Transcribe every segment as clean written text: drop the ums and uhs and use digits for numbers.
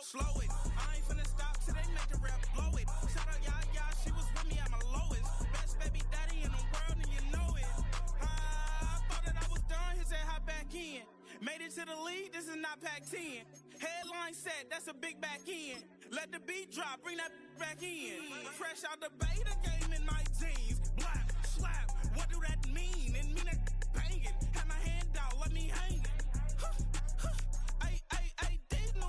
slow it. I ain't finna stop till they make the rap blow it. Shout out, yeah, she was with me at my lowest. Best baby daddy in the world, and you know it. I thought that I was done, he said hop back in. Made it to the league, this is not Pac-10. Headline set, that's a big back end. Let the beat drop, bring that back in. Fresh out the beta game in my jeans. Blap, slap, what do that mean? It mean that banging. Had my hand out, let me hang it. These no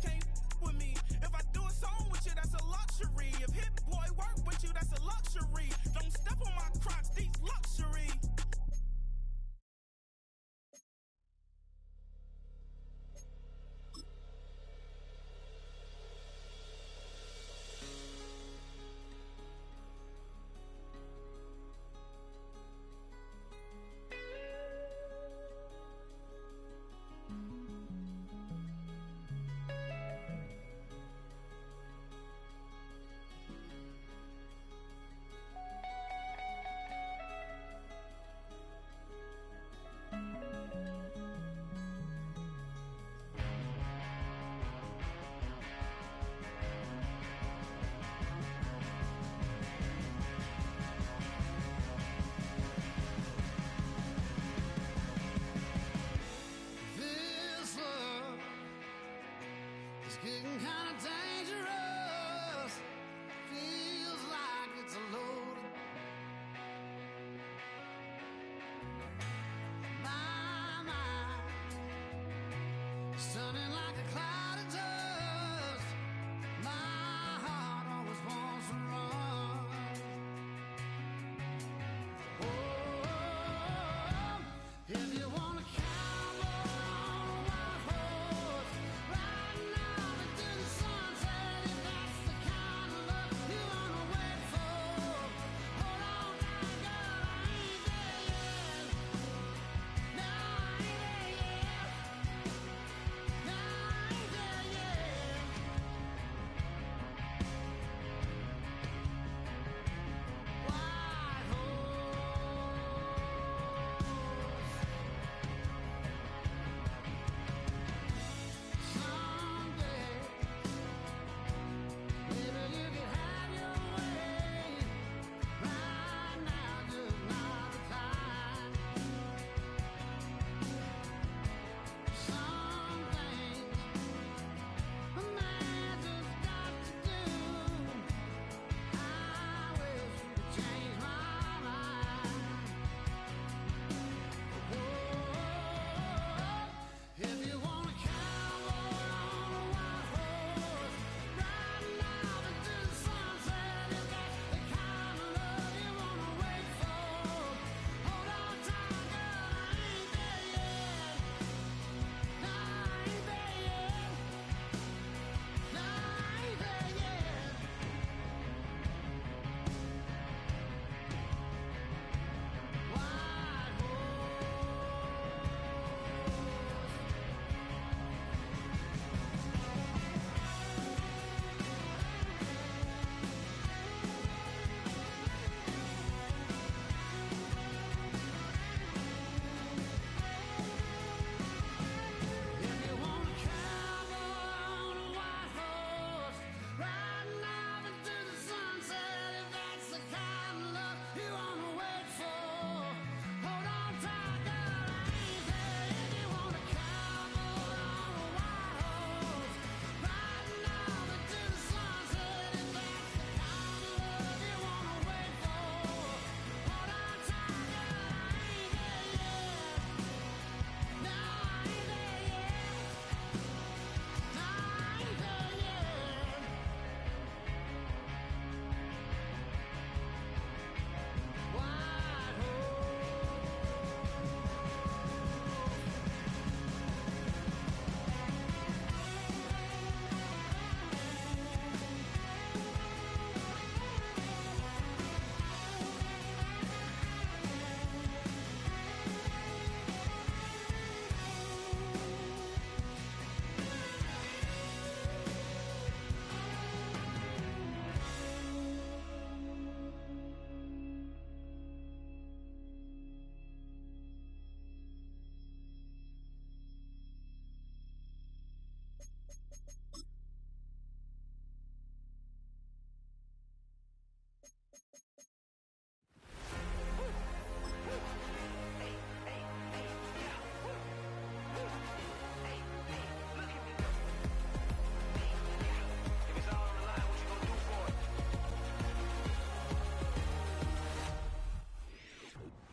can't with me. If I do a song with you, that's a luxury. If Hit Boy work with you, that's a luxury. Don't step on my crocs, these luxury.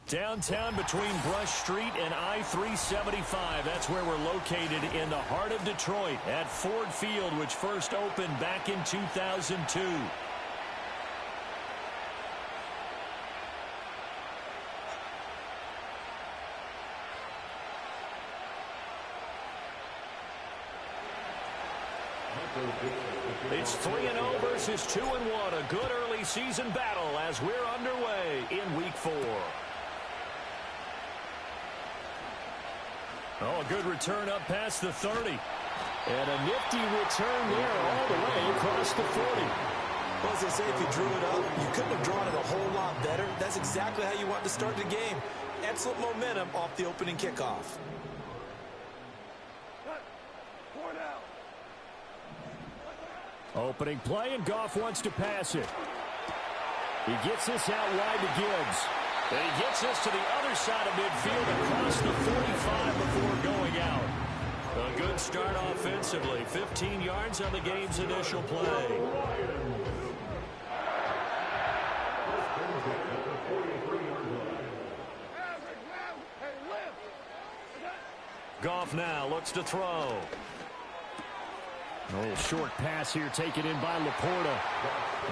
Downtown between Brush Street and I-375. That's where we're located in the heart of Detroit at Ford Field, which first opened back in 2002. It's 3-0 versus 2-1. A good early season battle as we're underway in Week 4. Oh, a good return up past the 30. And a nifty return there all the way across the 40. Well, as they say, if you drew it up, you couldn't have drawn it a whole lot better. That's exactly how you want to start the game. Excellent momentum off the opening kickoff. Opening play, and Goff wants to pass it. He gets this out wide to Gibbs. And he gets this to the other side of midfield across the 45 before going out. A good start offensively. 15 yards on the game's initial play. Goff now looks to throw. A little short pass here taken in by Laporta.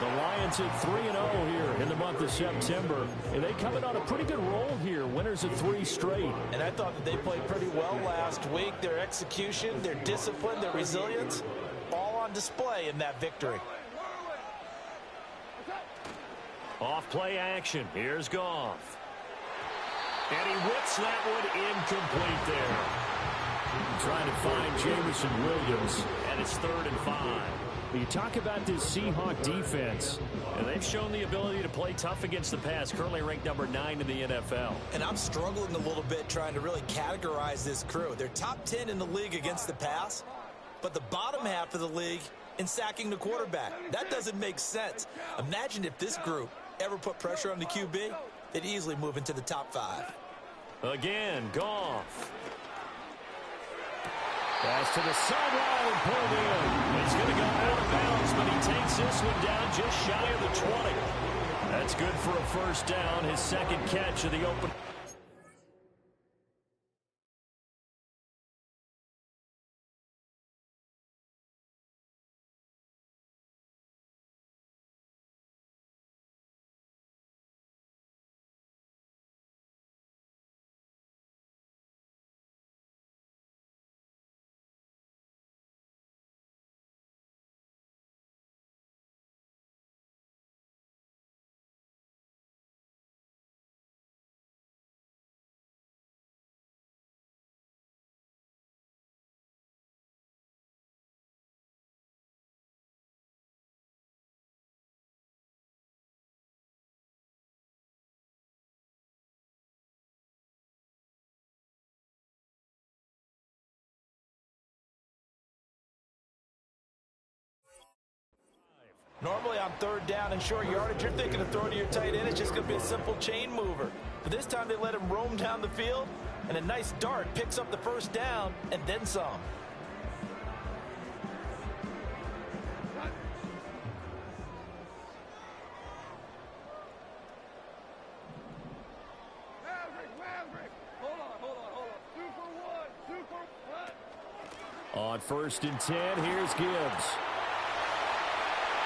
The Lions at 3-0 here in the month of September. And they come in on a pretty good roll here. Winners of 3 straight. And I thought that they played pretty well last week. Their execution, their discipline, their resilience, all on display in that victory. Off play action. Here's Goff. And he whips that one incomplete there. Trying to find Jamison Williams, and it's 3rd and 5. You talk about this Seahawk defense, and they've shown the ability to play tough against the pass, currently ranked number 9 in the NFL. And I'm struggling a little bit trying to really categorize this crew. They're top 10 in the league against the pass, but the bottom half of the league in sacking the quarterback. That doesn't make sense. Imagine if this group ever put pressure on the QB, they'd easily move into the top 5. Again, Goff. Pass to the sideline and pulled in. It's going to go out of bounds, but he takes this one down just shy of the 20. That's good for a first down, his second catch of the open. Normally on 3rd down and short yardage, you're thinking of throwing to your tight end. It's just going to be a simple chain mover. But this time they let him roam down the field, and a nice dart picks up the first down and then some. On 1st and 10, here's Gibbs.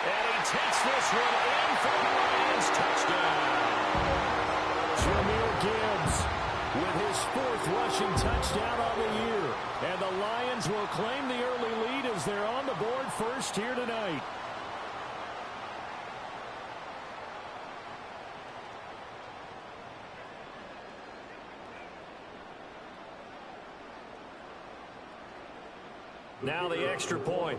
And he takes this one in for the Lions. Touchdown. Jahmyr Gibbs with his 4th rushing touchdown on the year. And the Lions will claim the early lead as they're on the board first here tonight. Now the extra point.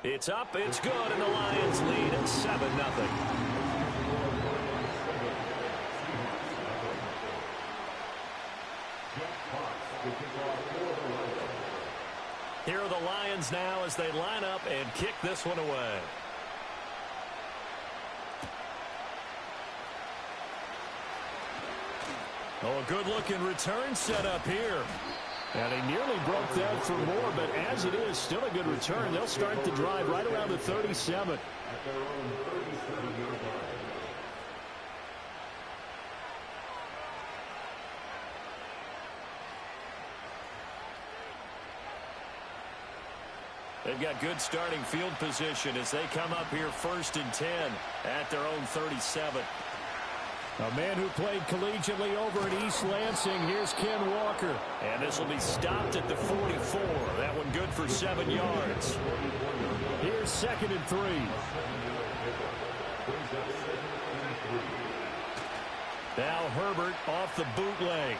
It's up, it's good, and the Lions lead at 7-0. Here are the Lions now as they line up and kick this one away. Oh, a good-looking return set up here. And he nearly broke that for more, but as it is, still a good return. They'll start the drive right around the 37. They've got good starting field position as they come up here 1st and 10 at their own 37. A man who played collegiately over at East Lansing. Here's Ken Walker. And this will be stopped at the 44. That one good for 7 yards. Here's 2nd and 3. Now Herbert off the bootleg.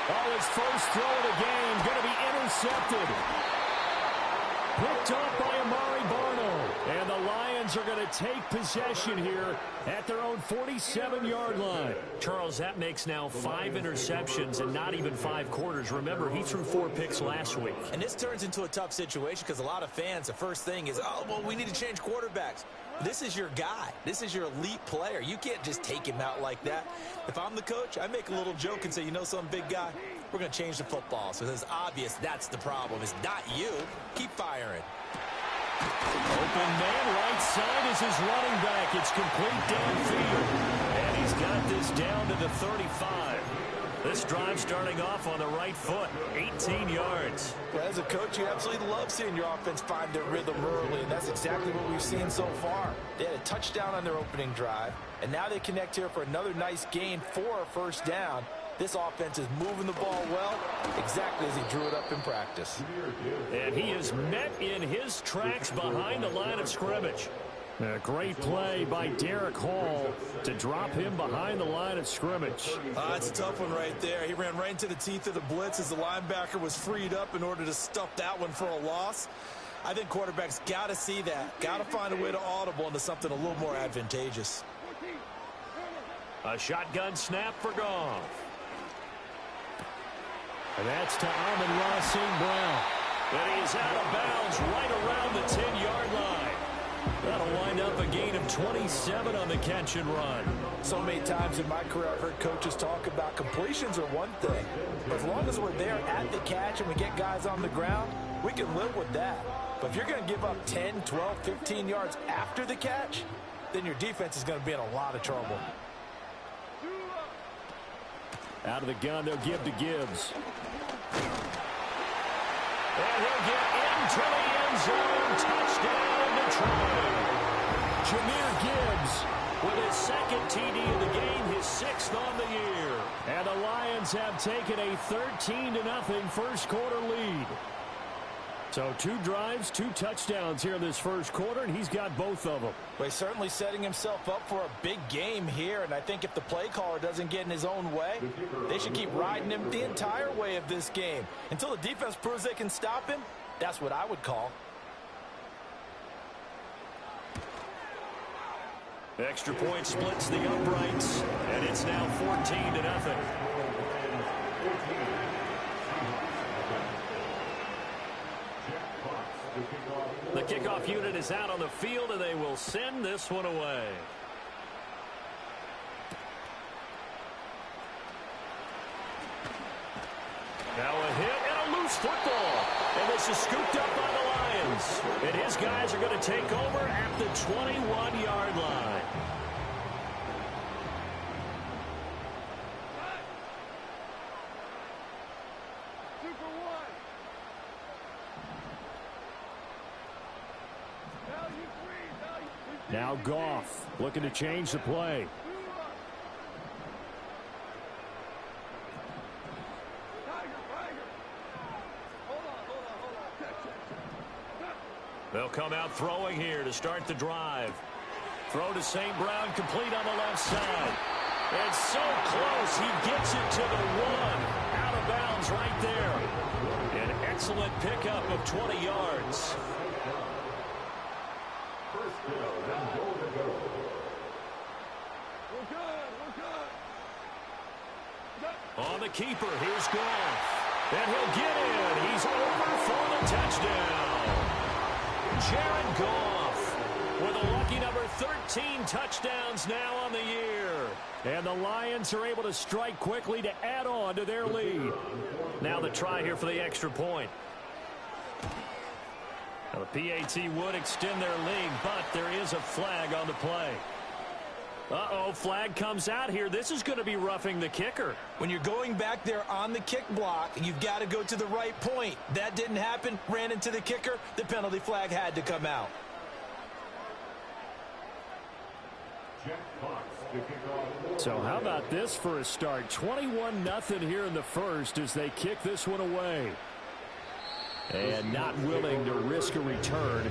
Oh, his first throw of the game going to be intercepted. Picked off by Amari Barno. And the Lions are going to take possession here at their own 47-yard line. Charles, that makes now 5 interceptions and not even 5 quarters. Remember, he threw 4 picks last week. And this turns into a tough situation because a lot of fans, the first thing is, oh, well, we need to change quarterbacks. This is your guy. This is your elite player. You can't just take him out like that. If I'm the coach, I make a little joke and say, you know some big guy, we're going to change the football. So it's obvious that's the problem. It's not you. Keep firing. Open man right side is his running back. It's complete downfield. And he's got this down to the 35. This drive starting off on the right foot, 18 yards. Well, as a coach, you absolutely love seeing your offense find their rhythm early, and that's exactly what we've seen so far. They had a touchdown on their opening drive, and now they connect here for another nice gain for a first down. This offense is moving the ball well, exactly as he drew it up in practice. And he is met in his tracks behind the line of scrimmage. A great play by Derek Hall to drop him behind the line of scrimmage. That's a tough one right there. He ran right into the teeth of the blitz as the linebacker was freed up in order to stuff that one for a loss. I think quarterbacks got to see that. Got to find a way to audible into something a little more advantageous. A shotgun snap for Goff. And that's to Amon-Ra St. Brown. And he is out of bounds right around the 10-yard line. That'll wind up a gain of 27 on the catch and run. So many times in my career I've heard coaches talk about completions are one thing. But as long as we're there at the catch and we get guys on the ground, we can live with that. But if you're going to give up 10, 12, 15 yards after the catch, then your defense is going to be in a lot of trouble. Out of the gun, they'll give to Gibbs. And he'll get into the end zone. Touchdown, Detroit. Jahmyr Gibbs with his 2nd TD of the game, his 6th on the year. And the Lions have taken a 13-0 first quarter lead. So 2 drives, 2 touchdowns here in this first quarter, and he's got both of them. Well, he's certainly setting himself up for a big game here, and I think if the play caller doesn't get in his own way, they should keep riding him the entire way of this game. Until the defense proves they can stop him, that's what I would call. Extra point splits the uprights, and it's now 14-0. The kickoff unit is out on the field, and they will send this one away. Now a hit and a loose football. And this is scooped up by the Lions. And his guys are going to take over at the 21-yard line. Now Goff looking to change the play. They'll come out throwing here to start the drive. Throw to St. Brown, complete on the left side. And so close, he gets it to the 1. Out of bounds right there. An excellent pickup of 20 yards. On the keeper, here's Goff. And he'll get in. He's over for the touchdown. Jared Goff with a lucky number 13 touchdowns now on the year. And the Lions are able to strike quickly to add on to their lead. Now the try here for the extra point. Now the PAT would extend their lead, but there is a flag on the play. Uh-oh, flag comes out here. This is going to be roughing the kicker. When you're going back there on the kick block, you've got to go to the right point. That didn't happen. Ran into the kicker. The penalty flag had to come out. So how about this for a start? 21-0 here in the first as they kick this one away. And not willing to risk a return.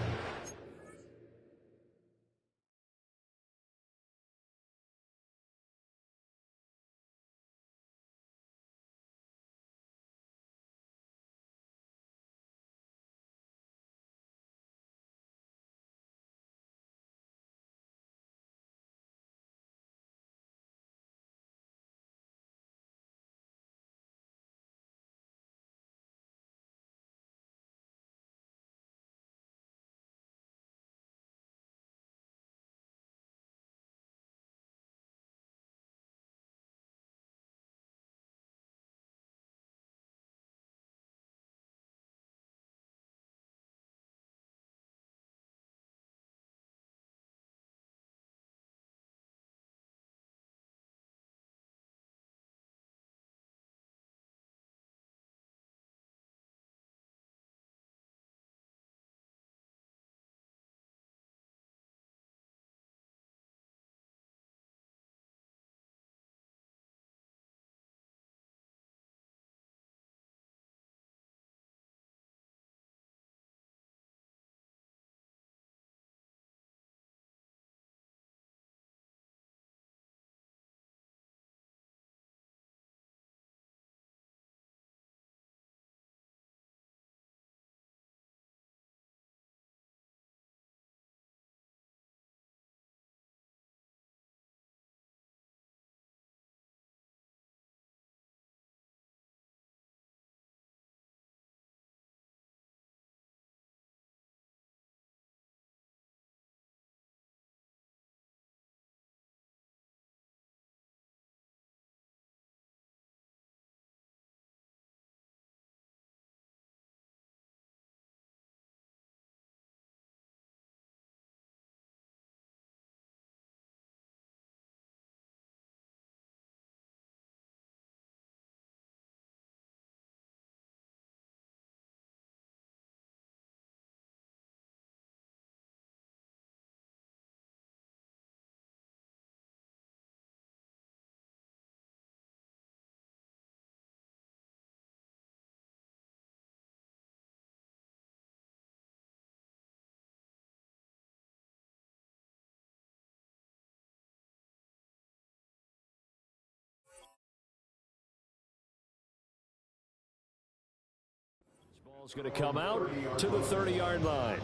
Ball's going to come out to the 30-yard line.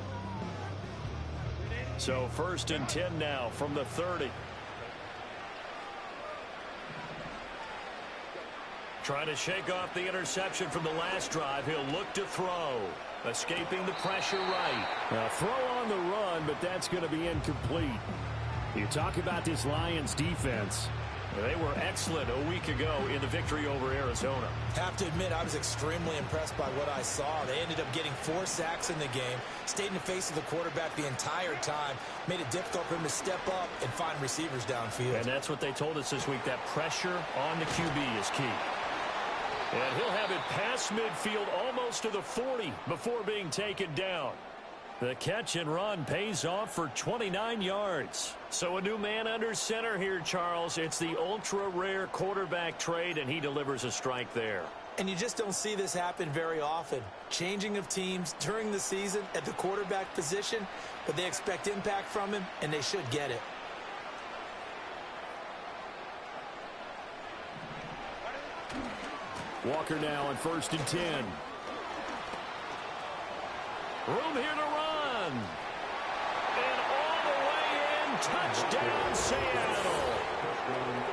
So 1st and 10 now from the 30. Trying to shake off the interception from the last drive. He'll look to throw. Escaping the pressure right. Now throw on the run, but that's going to be incomplete. You talk about this Lions defense. They were excellent a week ago in the victory over Arizona. Have to admit, I was extremely impressed by what I saw. They ended up getting 4 sacks in the game, stayed in the face of the quarterback the entire time, made it difficult for him to step up and find receivers downfield. And that's what they told us this week, that pressure on the QB is key. And he'll have it past midfield almost to the 40 before being taken down. The catch and run pays off for 29 yards. So a new man under center here, Charles. It's the ultra-rare quarterback trade, and he delivers a strike there. And you just don't see this happen very often. Changing of teams during the season at the quarterback position, but they expect impact from him, and they should get it. Walker now on 1st and 10. Room here to run. And all the way in, touchdown Seattle.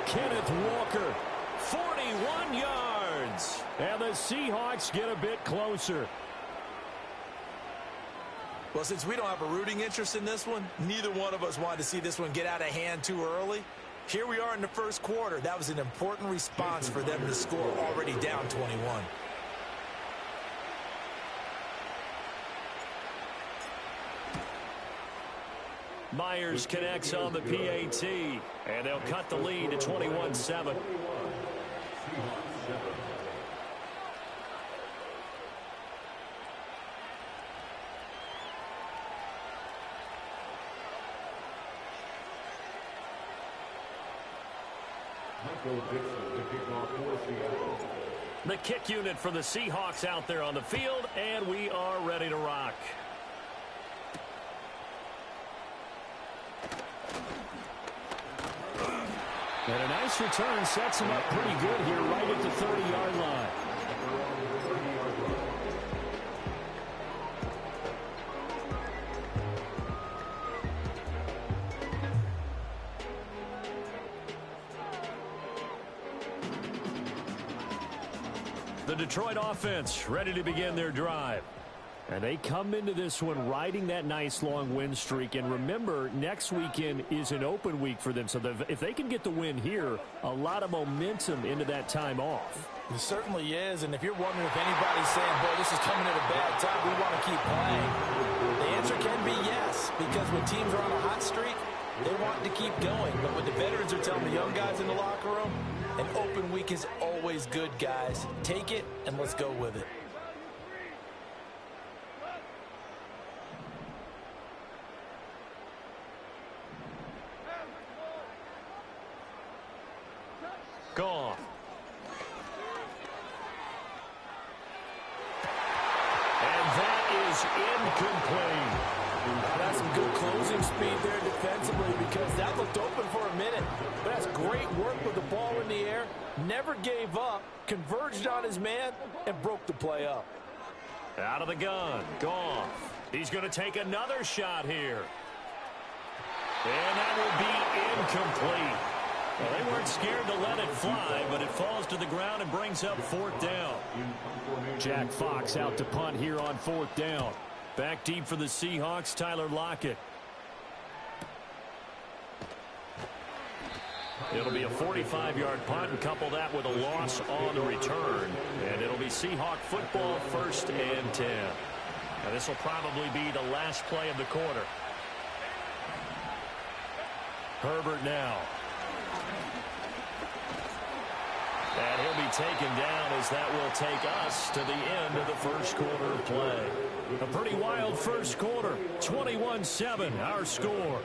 Kenneth Walker, 41 yards. And the Seahawks get a bit closer. Well, since we don't have a rooting interest in this one, neither one of us wanted to see this one get out of hand too early. Here we are in the first quarter. That was an important response for them to score, already down 21. Myers connects on the PAT, and they'll cut the lead to 21-7. The kick unit for the Seahawks out there on the field, and we are ready to rock. And a nice return sets him up pretty good here right at the 30-yard line. The Detroit offense ready to begin their drive. And they come into this one riding that nice long win streak. And remember, next weekend is an open week for them. So if they can get the win here, a lot of momentum into that time off. It certainly is. And if you're wondering if anybody's saying, boy, this is coming at a bad time, we want to keep playing, the answer can be yes. Because when teams are on a hot streak, they want to keep going. But what the veterans are telling the young guys in the locker room, an open week is always good, guys. Take it, and let's go with it. Goff. And that is incomplete. That's some good closing speed there defensively because that looked open for a minute. But that's great work with the ball in the air. Never gave up, converged on his man, and broke the play up. Out of the gun, Goff. He's going to take another shot here. And that will be incomplete. Well, they weren't scared to let it fly, but it falls to the ground and brings up fourth down. Jack Fox out to punt here on fourth down. Back deep for the Seahawks, Tyler Lockett. It'll be a 45-yard punt and couple that with a loss on the return. And it'll be Seahawk football, 1st and 10. Now this will probably be the last play of the quarter. Herbert now. And he'll be taken down as that will take us to the end of the first quarter of play. A pretty wild first quarter. 21-7, our score.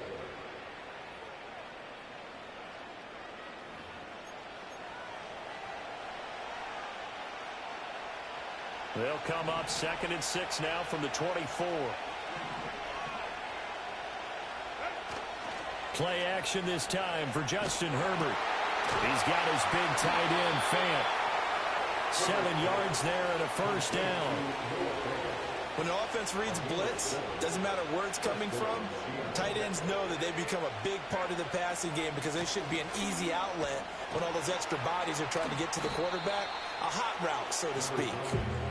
They'll come up 2nd and 6 now from the 24. Play action this time for Justin Herbert. He's got his big tight end, Fant. 7 yards there and a first down. When an offense reads blitz, doesn't matter where it's coming from, tight ends know that they become a big part of the passing game because they should be an easy outlet when all those extra bodies are trying to get to the quarterback. A hot route, so to speak.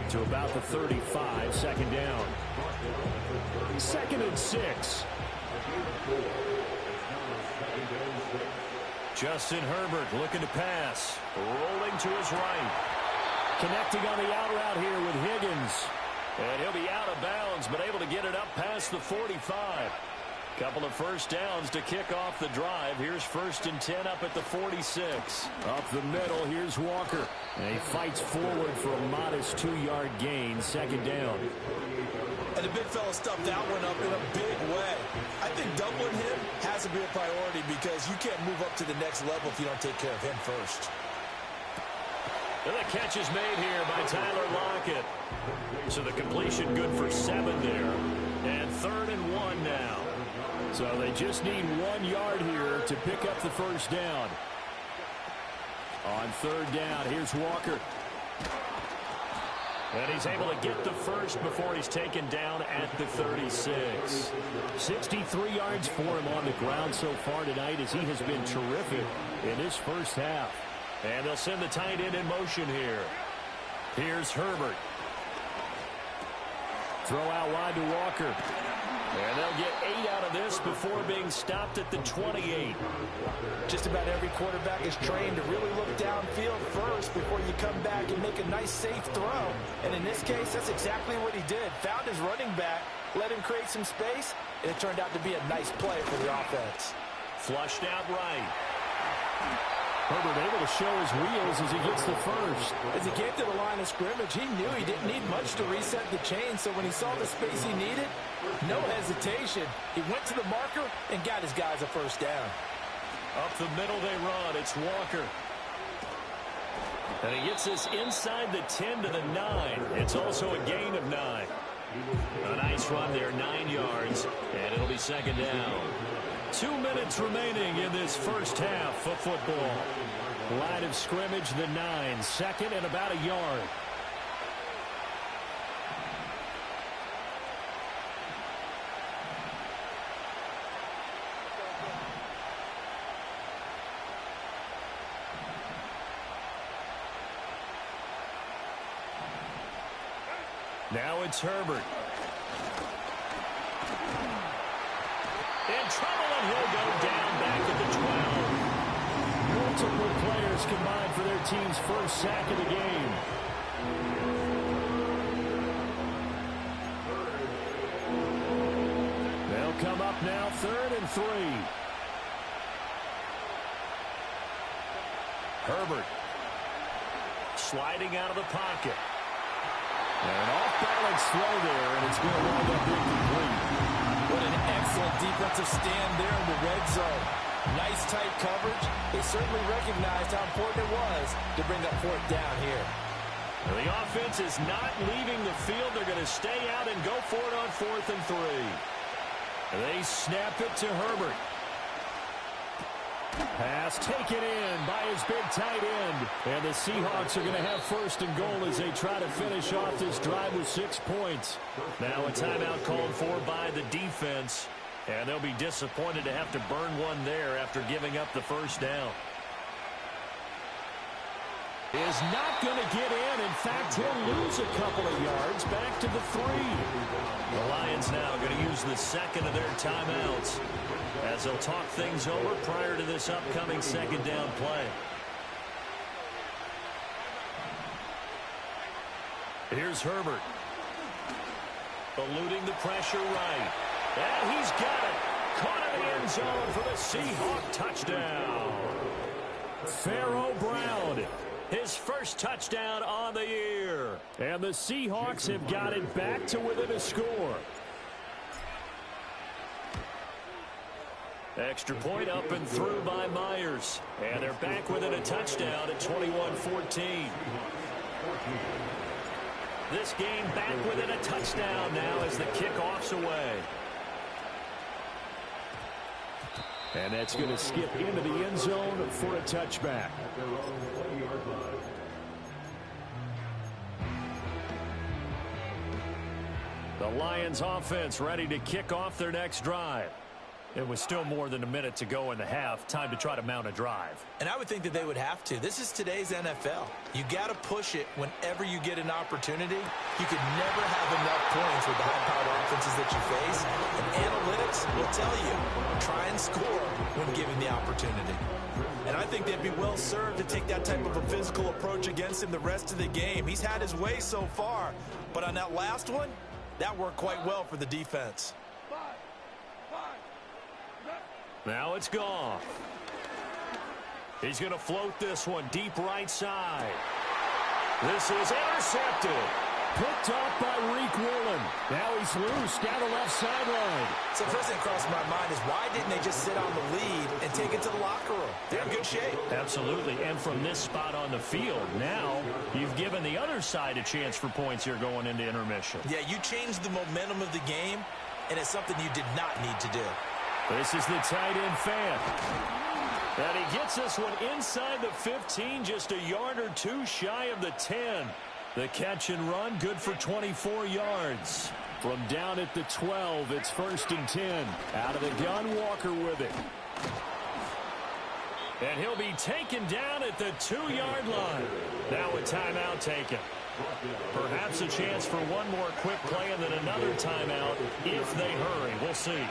To about the 35, 2nd down. 2nd and 6. Justin Herbert looking to pass. Rolling to his right. Connecting on the out route here with Higgins. And he'll be out of bounds, but able to get it up past the 45. Couple of first downs to kick off the drive. Here's 1st and 10 up at the 46. Up the middle, here's Walker. And he fights forward for a modest 2-yard gain. 2nd down. And the big fella stuffed that one up in a big way. I think doubling him has to be a priority because you can't move up to the next level if you don't take care of him first. And the catch is made here by Tyler Lockett. So the completion good for 7 there. And 3rd and 1 now. So they just need 1 yard here to pick up the first down. On 3rd down, here's Walker. And he's able to get the first before he's taken down at the 36. 63 yards for him on the ground so far tonight as he has been terrific in his first half. And they'll send the tight end in motion here. Here's Herbert. Throw out wide to Walker. And they'll get 8 out of this before being stopped at the 28. Just about every quarterback is trained to really look downfield first before you come back and make a nice, safe throw. And in this case, that's exactly what he did. Found his running back, let him create some space, and it turned out to be a nice play for the offense. Flushed out right. Herbert able to show his wheels as he gets the first. As he came to the line of scrimmage, he knew he didn't need much to reset the chain, so when he saw the space he needed, no hesitation. He went to the marker and got his guys a first down. Up the middle they run. It's Walker. And he gets this inside the 10 to the 9. It's also a gain of 9. A nice run there, 9 yards, and it'll be second down. 2 minutes remaining in this first half of football. Line of scrimmage, the 9. Second and about a yard. Now it's Herbert. In trouble, and he'll go down back at the 12. Multiple players combined for their team's first sack of the game. They'll come up now, 3rd and 3. Herbert sliding out of the pocket. An off-balance throw there, and it's going to wind up incomplete. What an excellent defensive stand there in the red zone. Nice tight coverage. They certainly recognized how important it was to bring up 4th down here. Well, the offense is not leaving the field. They're going to stay out and go for it on 4th and 3. They snap it to Herbert. Pass taken in by his big tight end. And the Seahawks are going to have 1st and goal as they try to finish off this drive with 6 points. Now a timeout called for by the defense. And they'll be disappointed to have to burn one there after giving up the first down. Is not going to get in. In fact, he'll lose a couple of yards back to the 3. The Lions now going to use the second of their timeouts as they'll talk things over prior to this upcoming second down play. Here's Herbert. Eluding the pressure right. And he's got it. Caught in the end zone for the Seahawk touchdown. Pharaoh Brown, his first touchdown on the year. And the Seahawks have got it back to within a score. Extra point up and through by Myers. And they're back within a touchdown at 21-14. This game back within a touchdown now as the kickoff's away. And that's going to skip into the end zone for a touchback. The Lions offense ready to kick off their next drive. It was still more than a minute to go in the half. Time to try to mount a drive. And I would think that they would have to. This is today's NFL. You got to push it whenever you get an opportunity. You could never have enough points with the high-powered offenses that you face. And analytics will tell you, try and score when given the opportunity. And I think they'd be well served to take that type of a physical approach against him the rest of the game. He's had his way so far. But on that last one, that worked quite well for the defense. Now it's Goff. He's going to float this one deep right side. This is intercepted. Picked up by Reek Woolen. Now he's loose down the left sideline. So first thing across my mind is why didn't they just sit on the lead and take it to the locker room? They're in good shape. Absolutely. And from this spot on the field, now you've given the other side a chance for points here going into intermission. Yeah, you changed the momentum of the game, and it's something you did not need to do. This is the tight end fan. And he gets this one inside the 15, just a yard or two shy of the 10. The catch and run, good for 24 yards. From down at the 12, it's 1st and 10. Out of the gun, Walker with it. And he'll be taken down at the 2-yard line. Now a timeout taken. Perhaps a chance for one more quick play and then another timeout if they hurry. We'll see.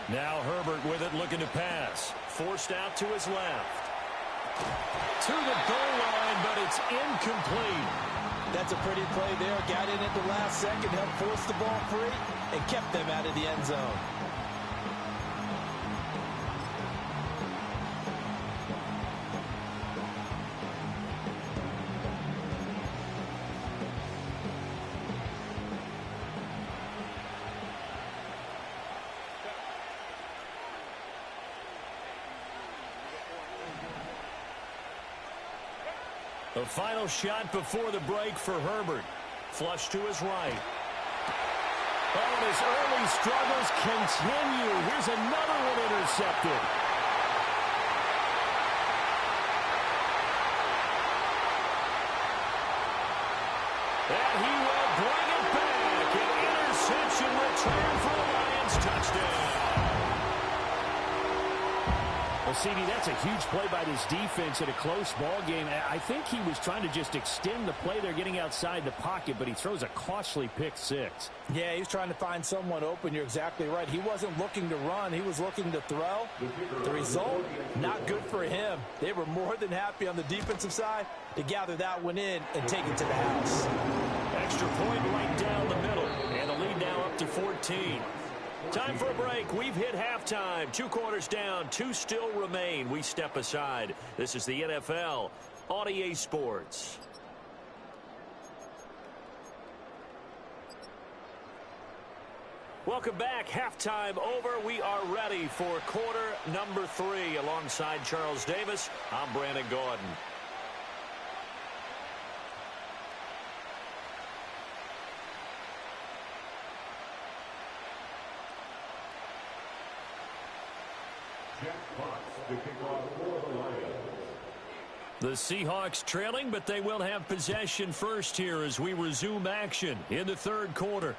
Now Herbert with it, looking to pass. Forced out to his left. To the goal line, but it's incomplete. That's a pretty play there. Got in at the last second, helped force the ball free, and kept them out of the end zone. The final shot before the break for Herbert. Flush to his right. Oh, and his early struggles continue. Here's another one intercepted. And he will bring it back. An interception return for a Lions touchdown. Well, CD, that's a huge play by this defense in a close ball game. I think he was trying to just extend the play. They're getting outside the pocket, but he throws a costly pick six. Yeah, he's trying to find someone open. You're exactly right. He wasn't looking to run. He was looking to throw. The result, not good for him. They were more than happy on the defensive side to gather that one in and take it to the house. Extra point right down the middle. And the lead now up to 14. Time for a break. We've hit halftime. 2 quarters down. 2 still remain. We step aside. This is the NFL on EA Sports. Welcome back. Halftime over. We are ready for quarter number 3. Alongside Charles Davis, I'm Brandon Gordon. The Seahawks trailing, but they will have possession first here as we resume action in the third quarter.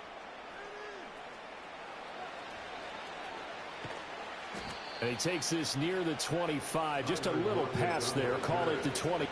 And he takes this near the 25. Just a little pass there. Call it the 20.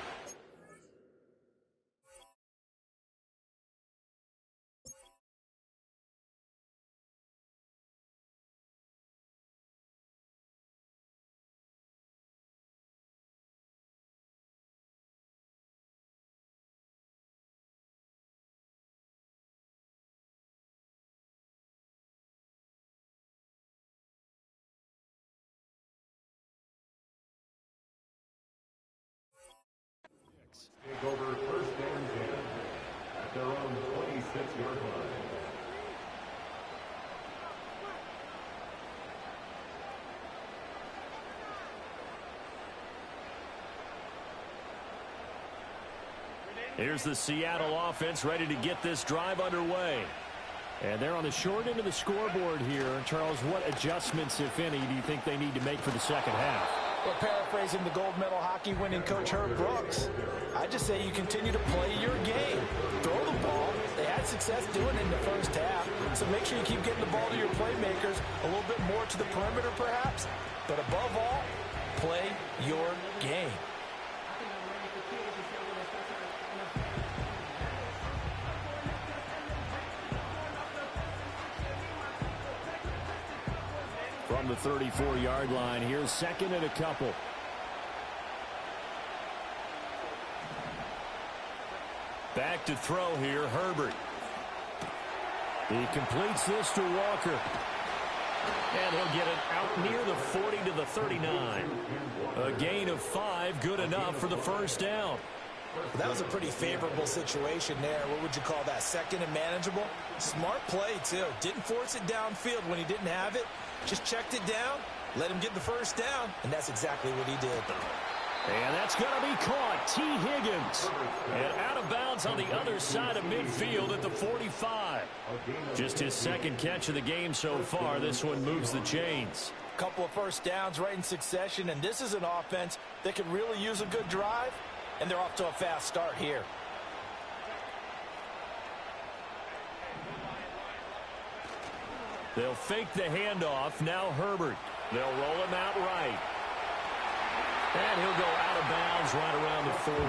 Take over first and 10 at their own 26-yard line. Here's the Seattle offense ready to get this drive underway. And they're on the short end of the scoreboard here. Charles, what adjustments, if any, do you think they need to make for the second half? Well, paraphrasing the gold medal hockey winning coach Herb Brooks, I just say you continue to play your game. Throw the ball. They had success doing it in the first half, so make sure you keep getting the ball to your playmakers, a little bit more to the perimeter perhaps, but above all, play your game. From the 34-yard line, here's second and a couple. Back to throw here, Herbert. He completes this to Walker. And he'll get it out near the 40 to the 39. A gain of 5, good enough for the first down. That was a pretty favorable situation there. What would you call that? Second and manageable? Smart play, too. Didn't force it downfield when he didn't have it. Just checked it down, let him get the first down, and that's exactly what he did. And that's going to be caught. T. Higgins. And out of bounds on the other side of midfield at the 45. Just his second catch of the game so far. This one moves the chains. Couple of first downs right in succession, and this is an offense that could really use a good drive, and they're off to a fast start here. They'll fake the handoff. Now Herbert. They'll roll him out right. And he'll go out of bounds right around the 40.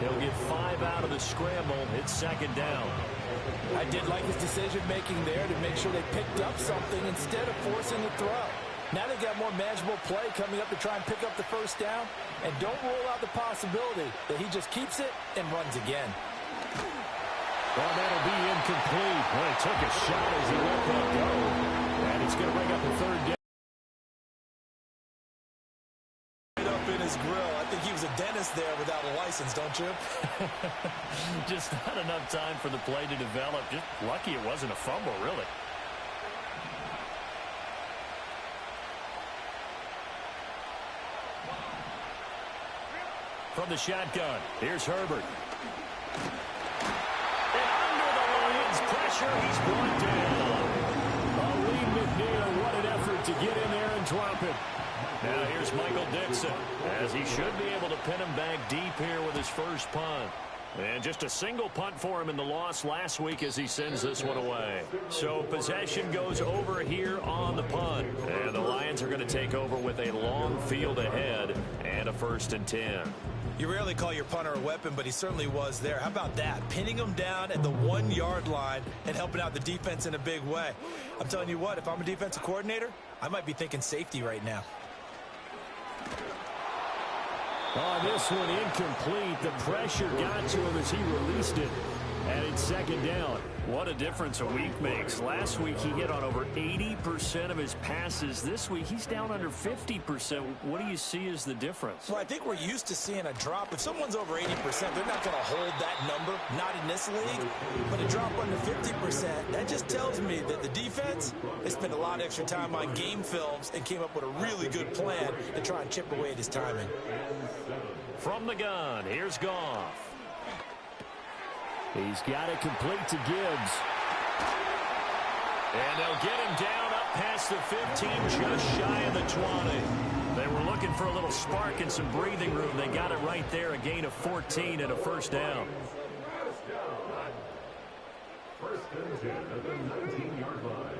He'll get 5 out of the scramble. It's second down. I did like his decision-making there to make sure they picked up something instead of forcing the throw. Now they got more manageable play coming up to try and pick up the first down. And don't rule out the possibility that he just keeps it and runs again. Well, that'll be incomplete. Well, he took a shot as he let that go. And it's going to bring up a third down. Up in his grill. I think he was a dentist there without a license, don't you? Just not enough time for the play to develop. Just lucky it wasn't a fumble, really. From the shotgun, here's Herbert. And under the Lions' pressure, he's brought down. Lee McNeil, what an effort to get in there and drop it. Now here's Michael Dixon, as he should be able to pin him back deep here with his first punt. And just a single punt for him in the loss last week as he sends this one away. So possession goes over here on the punt. And the Lions are going to take over with a long field ahead and a 1st and 10. You rarely call your punter a weapon, but he certainly was there. How about that? Pinning him down at the 1-yard line and helping out the defense in a big way. I'm telling you what, if I'm a defensive coordinator, I might be thinking safety right now. On this one, incomplete. The pressure got to him as he released it. And it's second down. What a difference a week makes. Last week, he hit on over 80% of his passes. This week, he's down under 50%. What do you see as the difference? Well, I think we're used to seeing a drop. If someone's over 80%, they're not going to hold that number, not in this league. But a drop under 50%, that just tells me that the defense, they spent a lot of extra time on game films and came up with a really good plan to try and chip away at his timing. From the gun, here's Goff. He's got it complete to Gibbs. And they'll get him down up past the 15, just shy of the 20. They were looking for a little spark and some breathing room. They got it right there, a gain of 14 and a 1st down. 1st and 10 at the 19-yard line.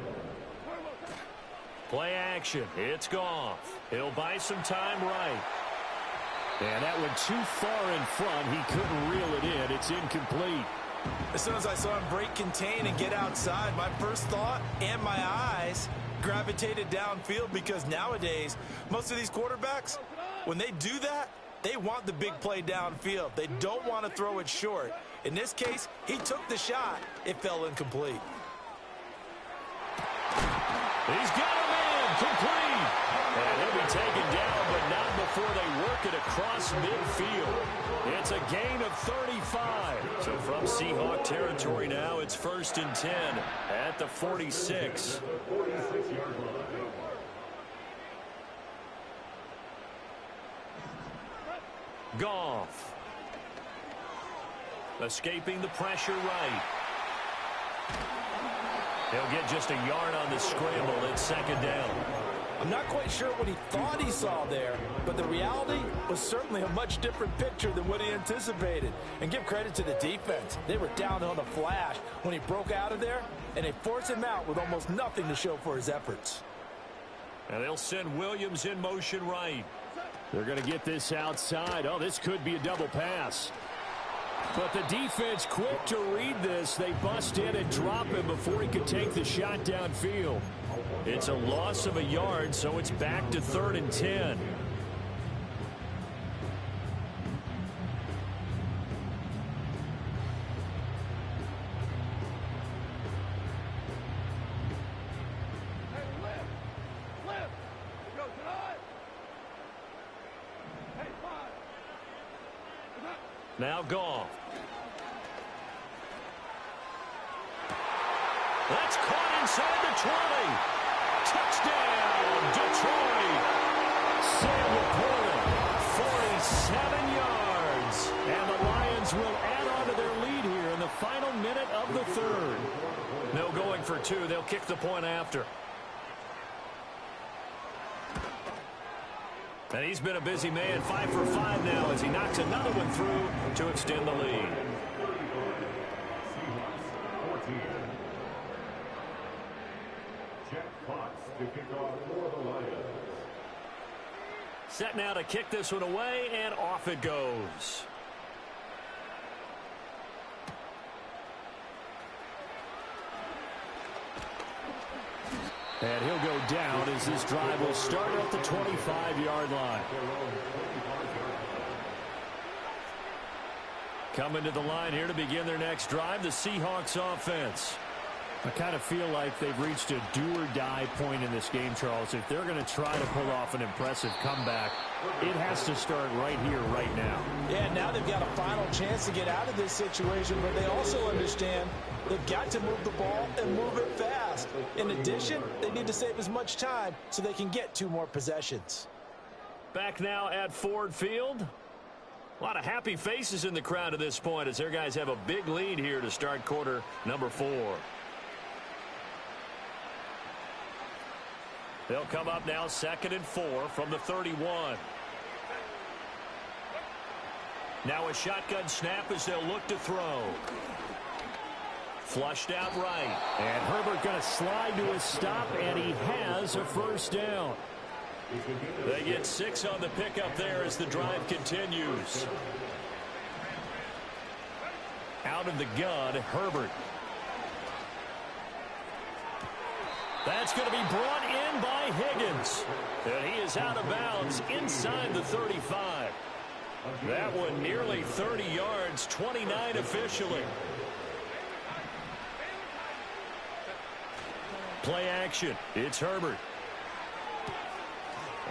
Play action. It's Goff. He'll buy some time right. And that went too far in front. He couldn't reel it in. It's incomplete. As soon as I saw him break contain and get outside, my first thought and my eyes gravitated downfield, because nowadays, most of these quarterbacks, when they do that, they want the big play downfield. They don't want to throw it short. In this case, he took the shot. It fell incomplete. He's got him in. Complete. And he'll be taken down, but not before they work it across midfield. It's a gain of 35. So from Seahawk territory now, it's 1st and 10 at the 46. Goff. Escaping the pressure right. He'll get just a yard on the scramble. It's second down. I'm not quite sure what he thought he saw there, but the reality was certainly a much different picture than what he anticipated. And give credit to the defense. They were down on the flash when he broke out of there, and they forced him out with almost nothing to show for his efforts. And they'll send Williams in motion right. They're going to get this outside. Oh, this could be a double pass. But the defense quick to read this. They bust in and drop him before he could take the shot downfield. It's a loss of a yard, so it's back to 3rd and 10. Now Goff. That's caught inside the 20. Touchdown, Detroit. Sam Laporta, 47 yards. And the Lions will add on to their lead here in the final minute of the 3rd. No going for 2. They'll kick the point after. And he's been a busy man, 5 for 5 now as he knocks another one through to extend the lead. Jack Fox to kick off for the Lions. Set now to kick this one away, and off it goes. And he'll go down as this drive will start at the 25-yard line. Coming to the line here to begin their next drive, the Seahawks offense. I kind of feel like they've reached a do-or-die point in this game, Charles. If they're going to try to pull off an impressive comeback, it has to start right here, right now. Yeah, now they've got a final chance to get out of this situation, but they also understand they've got to move the ball and move it fast. In addition, they need to save as much time so they can get 2 more possessions. Back now at Ford Field. A lot of happy faces in the crowd at this point as their guys have a big lead here to start quarter number 4. They'll come up now 2nd and 4 from the 31. Now a shotgun snap as they'll look to throw. Flushed out right. And Herbert going to slide to a stop, and he has a first down. They get 6 on the pickup there as the drive continues. Out of the gun, Herbert. That's going to be brought in by Higgins. And he is out of bounds inside the 35. That one nearly 30 yards, 29 officially. Play action. It's Herbert.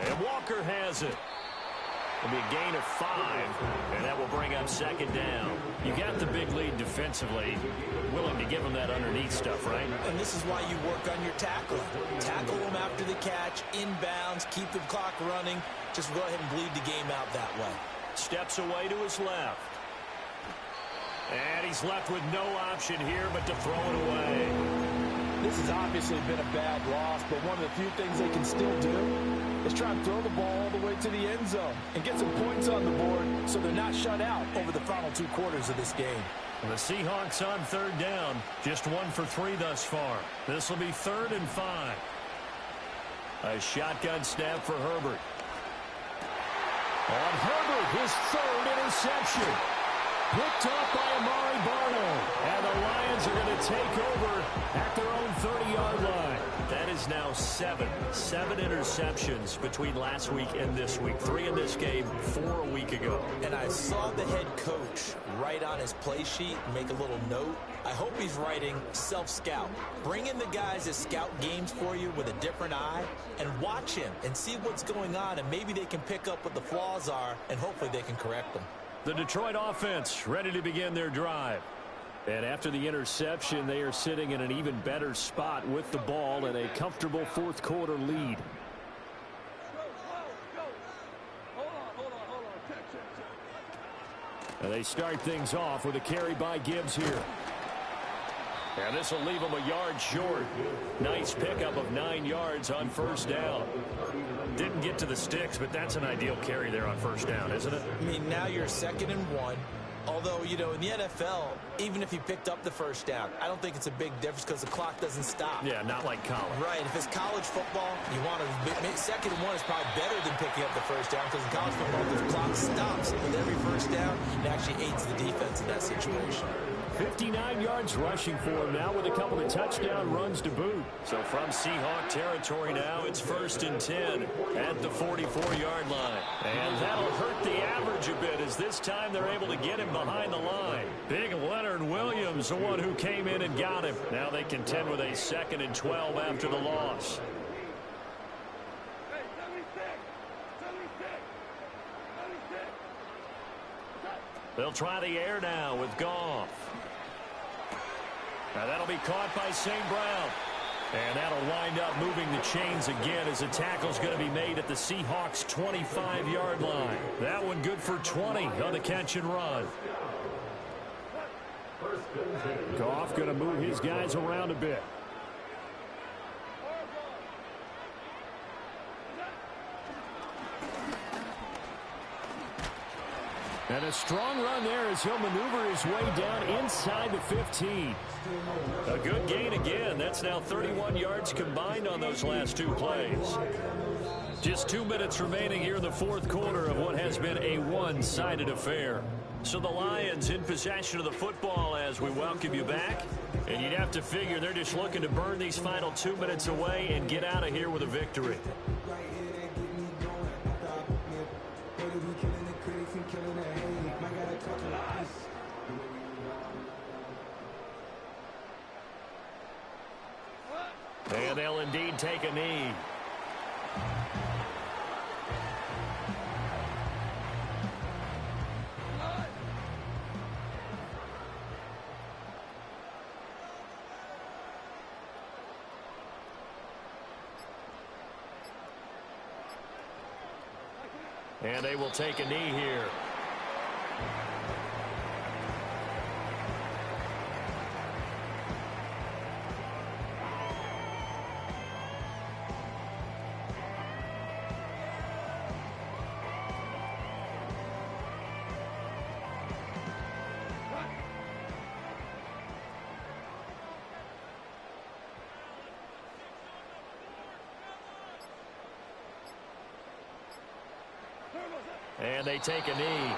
And Walker has it. It'll be a gain of 5, and that will bring up 2nd down. You got the big lead defensively. Willing to give them that underneath stuff, right? And this is why you work on your tackling. Tackle them after the catch, inbounds, keep the clock running. Just go ahead and bleed the game out that way. Steps away to his left. And he's left with no option here but to throw it away. This has obviously been a bad loss, but one of the few things they can still do is try and throw the ball all the way to the end zone and get some points on the board so they're not shut out over the final 2 quarters of this game. The Seahawks on 3rd down, just 1 for 3 thus far. This will be 3rd and 5. A shotgun snap for Herbert. On Herbert, his 3rd interception. Picked up by Amari Barno. And the Lions are going to take over at their own 30-yard line. That is now 7 interceptions between last week and this week. 3 in this game, 4 a week ago. And I saw the head coach write on his play sheet, make a little note. I hope he's writing self-scout. Bring in the guys that scout games for you with a different eye and watch him and see what's going on, and maybe they can pick up what the flaws are, and hopefully they can correct them. The Detroit offense ready to begin their drive. And after the interception, they are sitting in an even better spot with the ball and a comfortable 4th quarter lead. And they start things off with a carry by Gibbs here. And this will leave them a yard short. Nice pickup of 9 yards on 1st down. Didn't get to the sticks, but that's an ideal carry there on 1st down, isn't it? I mean, now you're 2nd and 1. Although, you know, in the NFL, even if he picked up the 1st down, I don't think it's a big difference because the clock doesn't stop. Yeah, not like college. Right. If it's college football, you want to 2nd and 1 is probably better than picking up the 1st down because in college football, the clock stops with every 1st down. It actually aids the defense in that situation. 59 yards rushing for him now with a couple of touchdown runs to boot. So from Seahawk territory now, it's 1st and 10 at the 44-yard line. And that'll hurt the average a bit as this time they're able to get him behind the line. Big Leonard Williams, the one who came in and got him. Now they contend with a 2nd and 12 after the loss. They'll try the air now with Goff. Now that'll be caught by St. Brown. And that'll wind up moving the chains again as the tackle's going to be made at the Seahawks' 25-yard line. That one good for 20 on the catch and run. Goff going to move his guys around a bit. And a strong run there as he'll maneuver his way down inside the 15. A good gain again. That's now 31 yards combined on those last two plays. Just 2 minutes remaining here in the fourth quarter of what has been a one-sided affair. So the Lions in possession of the football as we welcome you back. And you'd have to figure they're just looking to burn these final 2 minutes away and get out of here with a victory. And they'll indeed take a knee. And they will take a knee here. And they take a knee.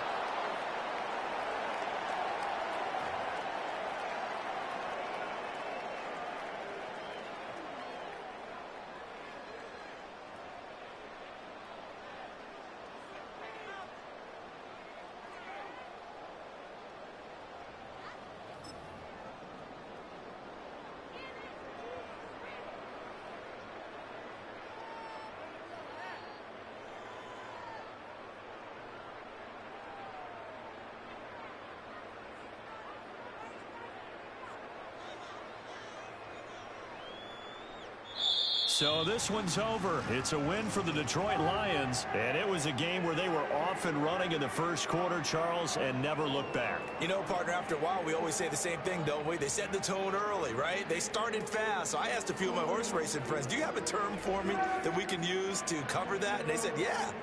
So this one's over. It's a win for the Detroit Lions, and it was a game where they were off and running in the first quarter, Charles, and never looked back. You know, partner, after a while, we always say the same thing, don't we? They set the tone early, right? They started fast. So I asked a few of my horse racing friends, do you have a term for me that we can use to cover that? And they said, yeah.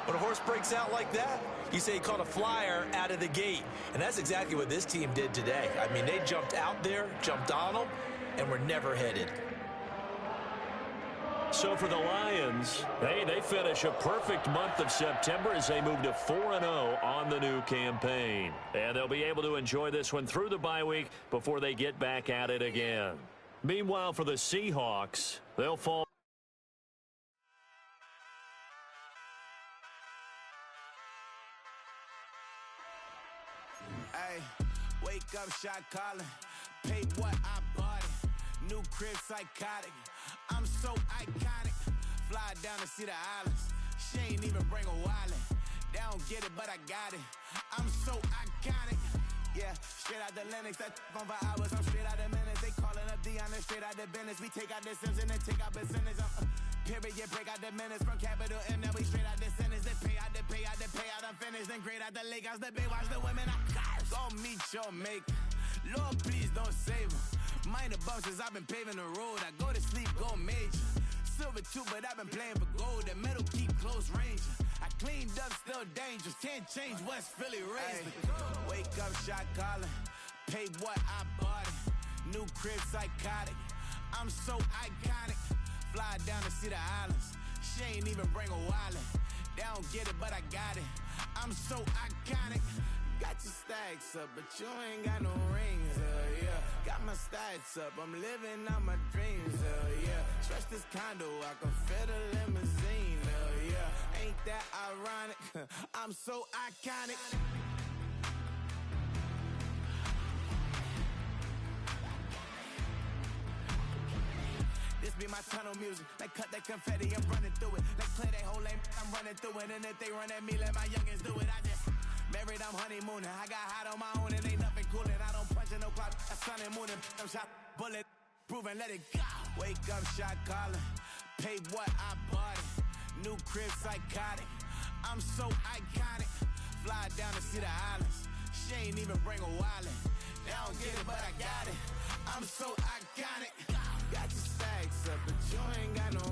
When a horse breaks out like that, you say he caught a flyer out of the gate. And that's exactly what this team did today. I mean, they jumped out there, jumped on them, and were never headed. So for the Lions, they finish a perfect month of September as they move to 4-0 on the new campaign. And they'll be able to enjoy this one through the bye week before they get back at it again. Meanwhile, for the Seahawks, they'll fall. Hey, wake up, shot calling. Pay what I bought it. New crib, psychotic. I'm so iconic. Fly down to see the islands. She ain't even bring a wallet. They don't get it, but I got it. I'm so iconic. Yeah, straight out the Lennox. That on for hours. I'm straight out the minutes. They calling up Dion. Straight out the business. We take out the Sims and then take out percentage. Period, break out the minutes from capital M. Now we straight out the sentence. They pay out the payout. I'm finished. Then grade out the Lakers. The Bay watch the women. I go meet your mate. Lord, please don't save them. Minor bumps as I've been paving the road. I go to sleep, go major. Silver too, but I've been playing for gold. The metal keep close range. I cleaned up, still dangerous. Can't change West Philly raised. Wake up, shot calling. Pay what I bought it. New crib, psychotic. I'm so iconic. Fly down to see the islands. She ain't even bring a wallet. They don't get it, but I got it. I'm so iconic. Got your stacks up, but you ain't got no rings, yeah. Got my stacks up, I'm living out my dreams, yeah. Stretch this condo, I can fit a limousine, yeah. Ain't that ironic? I'm so iconic. This be my tunnel music. They cut that confetti, I'm running through it. They clear that whole lane, I'm running through it. And if they run at me, let my youngins do it. I just married, I'm honeymooning. I got hot on my own and ain't nothing coolin'. I don't punch in no clock, a sun and moon. I'm shot, bullet, proven, let it go. Wake up, shot calling. Pay what I bought it. New crib, psychotic. I'm so iconic. Fly down to see the islands. She ain't even bring a wallet. They don't get it, but I got it. I'm so iconic. Got your stacks up, but you ain't got no